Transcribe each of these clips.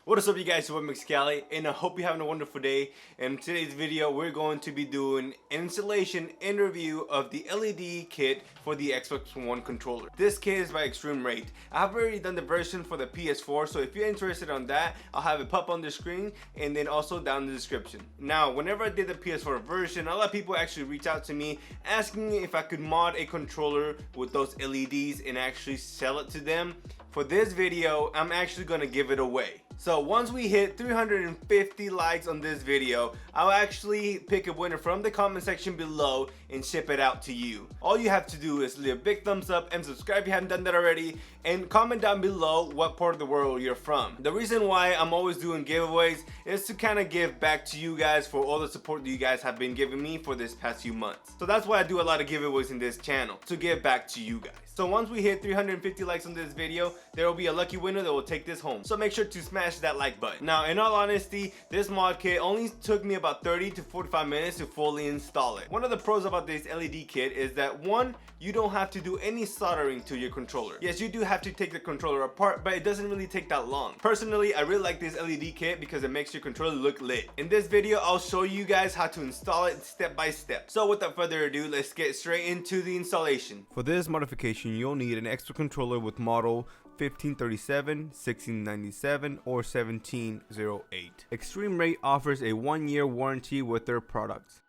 What is up, you guys? Your boy MEXzCali, and I hope you're having a wonderful day. In today's video, we're going to be doing an installation and review of the LED kit for the Xbox One controller. This kit is by eXtremeRate. I have already done the version for the PS4, so if you're interested on that, I'll have it pop on the screen and then also down in the description. Now, whenever I did the PS4 version, a lot of people actually reached out to me asking me if I could mod a controller with those LEDs and actually sell it to them. For this video, I'm actually gonna give it away. So once we hit 350 likes on this video, I'll actually pick a winner from the comment section below and ship it out to you. All you have to do is leave a big thumbs up and subscribe if you haven't done that already, and comment down below what part of the world you're from. The reason why I'm always doing giveaways is to kind of give back to you guys for all the support that you guys have been giving me for this past few months. So that's why I do a lot of giveaways in this channel, to give back to you guys. So once we hit 350 likes on this video, there will be a lucky winner that will take this home. So make sure to smash that like button. Now, in all honesty, this mod kit only took me about 30 to 45 minutes to fully install it. One of the pros about this LED kit is that, one, you don't have to do any soldering to your controller. Yes, you do have to take the controller apart, but it doesn't really take that long. Personally, I really like this LED kit because it makes your controller look lit. In this video, I'll show you guys how to install it step by step. So without further ado, let's get straight into the installation. For this modification, you'll need an extra controller with model 1537, 1697, or 1708. eXtremeRate offers a 1-year warranty with their products.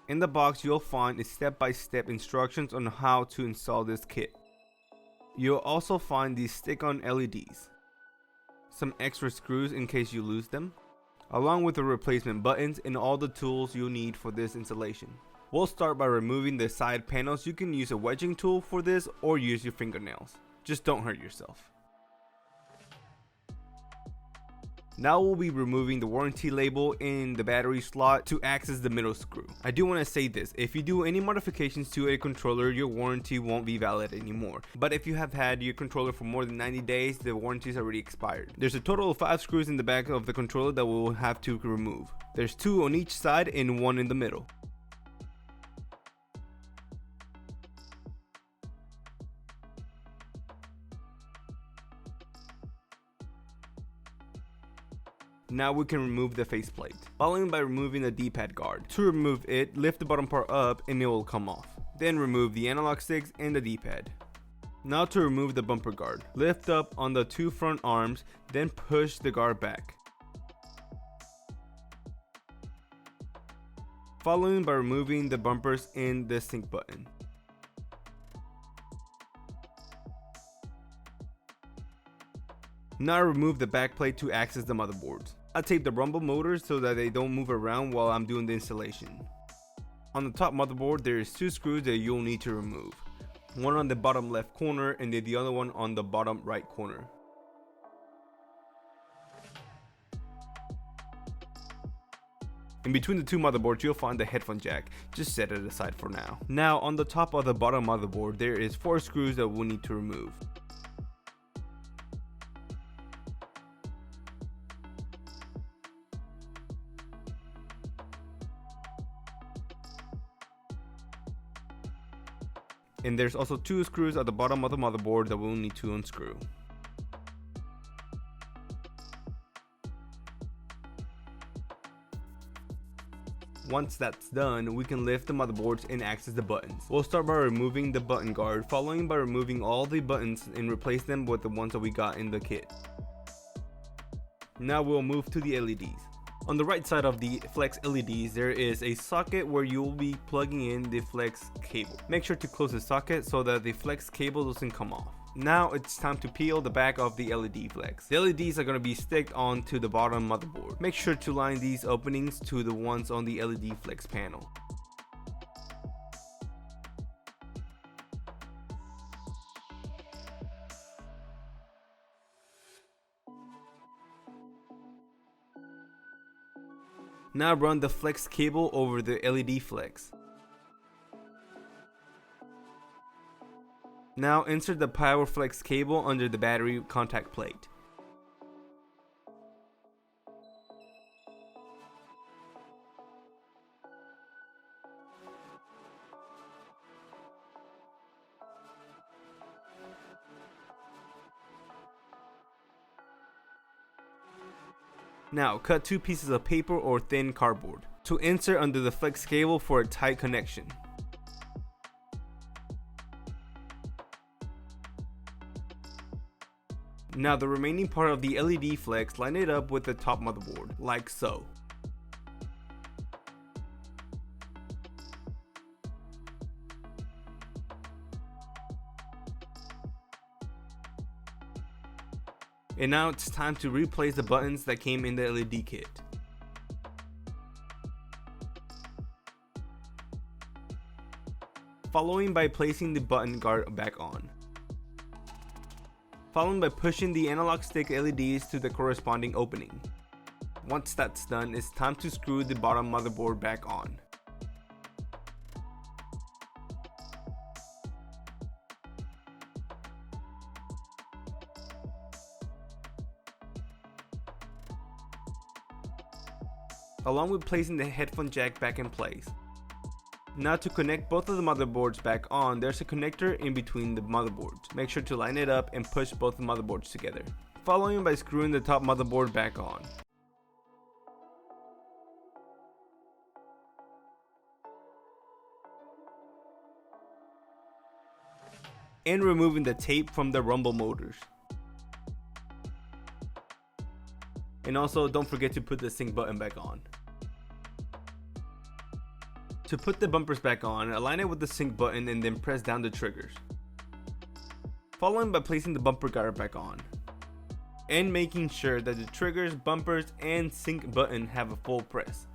In the box, you'll find step-by-step instructions on how to install this kit. You'll also find these stick-on LEDs, some extra screws in case you lose them, along with the replacement buttons and all the tools you'll need for this installation. We'll start by removing the side panels. You can use a wedging tool for this or use your fingernails. Just don't hurt yourself. Now we'll be removing the warranty label in the battery slot to access the middle screw. I do want to say this, if you do any modifications to a controller, your warranty won't be valid anymore. But if you have had your controller for more than 90 days, the warranty is already expired. There's a total of 5 screws in the back of the controller that we'll have to remove. There's 2 on each side and 1 in the middle. Now we can remove the faceplate, following by removing the D-pad guard. To remove it, lift the bottom part up and it will come off. Then remove the analog sticks and the D-pad. Now to remove the bumper guard, lift up on the 2 front arms, then push the guard back. Following by removing the bumpers and the sync button. Now remove the back plate to access the motherboards. I tape the rumble motors so that they don't move around while I'm doing the installation. On the top motherboard, there is 2 screws that you'll need to remove. One on the bottom left corner and then the other one on the bottom right corner. In between the 2 motherboards, you'll find the headphone jack. Just set it aside for now. Now on the top of the bottom motherboard, there is 4 screws that we'll need to remove. And there's also 2 screws at the bottom of the motherboard that we'll need to unscrew. Once that's done, we can lift the motherboards and access the buttons. We'll start by removing the button guard, following by removing all the buttons and replace them with the ones that we got in the kit. Now we'll move to the LEDs. On the right side of the flex LEDs, there is a socket where you'll be plugging in the flex cable. Make sure to close the socket so that the flex cable doesn't come off. Now it's time to peel the back of the LED flex. The LEDs are going to be sticked onto the bottom motherboard. Make sure to line these openings to the ones on the LED flex panel. Now run the flex cable over the LED flex. Now insert the power flex cable under the battery contact plate. Now cut 2 pieces of paper or thin cardboard to insert under the flex cable for a tight connection. Now the remaining part of the LED flex, line it up with the top motherboard, like so. And now it's time to replace the buttons that came in the LED kit. Following by placing the button guard back on. Followed by pushing the analog stick LEDs to the corresponding opening. Once that's done, it's time to screw the bottom motherboard back on. Along with placing the headphone jack back in place. Now to connect both of the motherboards back on, there's a connector in between the motherboards. Make sure to line it up and push both the motherboards together. Following by screwing the top motherboard back on. And removing the tape from the rumble motors. And also don't forget to put the sync button back on. To put the bumpers back on, align it with the sync button and then press down the triggers. Following by placing the bumper guard back on. And making sure that the triggers, bumpers, and sync button have a full press.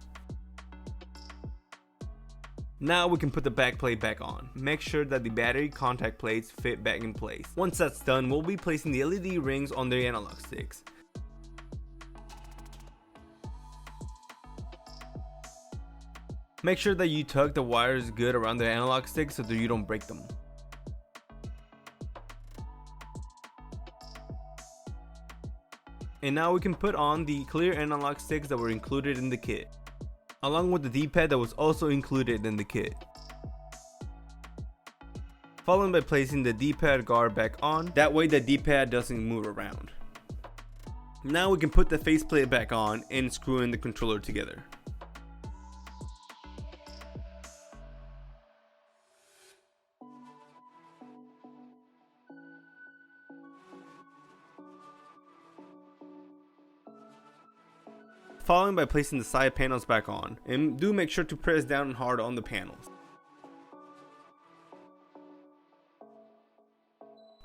Now we can put the back plate back on. Make sure that the battery contact plates fit back in place. Once that's done, we'll be placing the LED rings on the analog sticks. Make sure that you tug the wires good around the analog sticks so that you don't break them. And now we can put on the clear analog sticks that were included in the kit, along with the D-pad that was also included in the kit. Followed by placing the D-pad guard back on, that way the D-pad doesn't move around. Now we can put the faceplate back on and screw in the controller together. Following by placing the side panels back on, and do make sure to press down hard on the panels.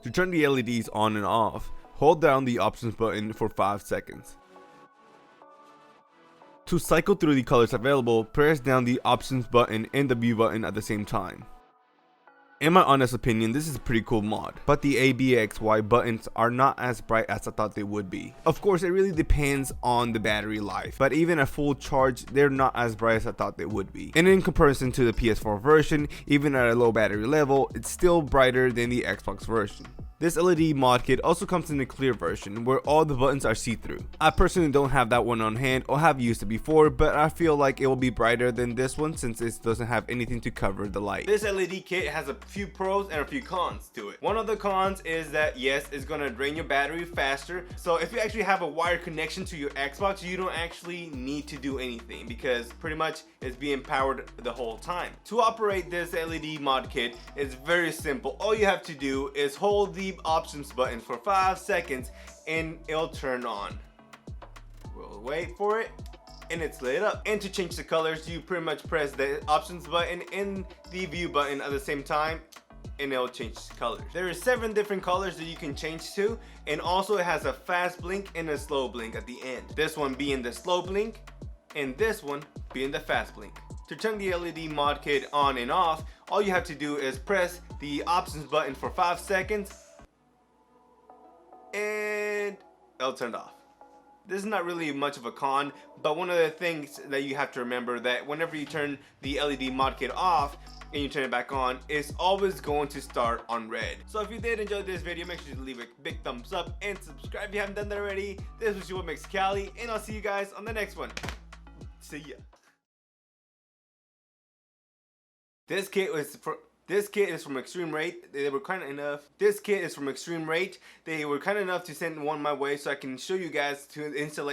To turn the LEDs on and off, hold down the options button for 5 seconds. To cycle through the colors available, press down the options button and the view button at the same time. In my honest opinion, this is a pretty cool mod, but the A, B, X, Y buttons are not as bright as I thought they would be. Of course, it really depends on the battery life, but even at full charge, they're not as bright as I thought they would be. And in comparison to the PS4 version, even at a low battery level, it's still brighter than the Xbox version. This LED mod kit also comes in a clear version where all the buttons are see-through. I personally don't have that one on hand or have used it before, but I feel like it will be brighter than this one since it doesn't have anything to cover the light. This LED kit has a few pros and a few cons to it. One of the cons is that yes, it's gonna drain your battery faster. So if you actually have a wired connection to your Xbox, you don't actually need to do anything because pretty much it's being powered the whole time. To operate this LED mod kit, it's very simple. All you have to do is hold the options button for 5 seconds and it'll turn on. We'll wait for it and it's lit up. And to change the colors, you pretty much press the options button and the view button at the same time and it'll change colors. There are 7 different colors that you can change to, and also it has a fast blink and a slow blink at the end. This one being the slow blink and this one being the fast blink. To turn the LED mod kit on and off, all you have to do is press the options button for 5 seconds and it'll turn off. This is not really much of a con, but one of the things that you have to remember that whenever you turn the LED mod kit off and you turn it back on, it's always going to start on red. So if you did enjoy this video, make sure to leave a big thumbs up and subscribe if you haven't done that already. This was your boy MexzCali, and I'll see you guys on the next one. See ya. This kit was for This kit is from eXtremeRate. They were kind enough. This kit is from eXtremeRate. They were kind enough to send one my way so I can show you guys to install